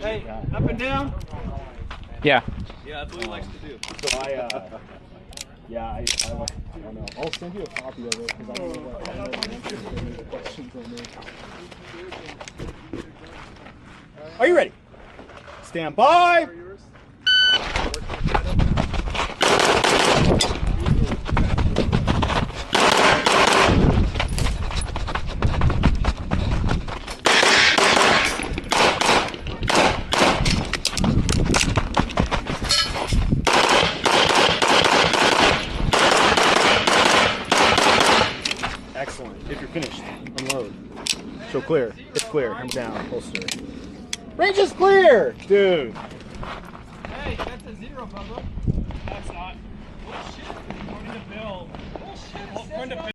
Hey, up and down? Yeah. Yeah, that's what he likes to do. So I don't know. I'll send you a copy of it because I don't know the answers to any of the questions on there. Are you ready? Stand by. Excellent. If you're finished, unload. Show clear. It's clear. Hands down. Holster. Range is clear, dude. Hey, that's a 0, Bubba. That's not. Bullshit. According to Bill. Bullshit. According to Bill.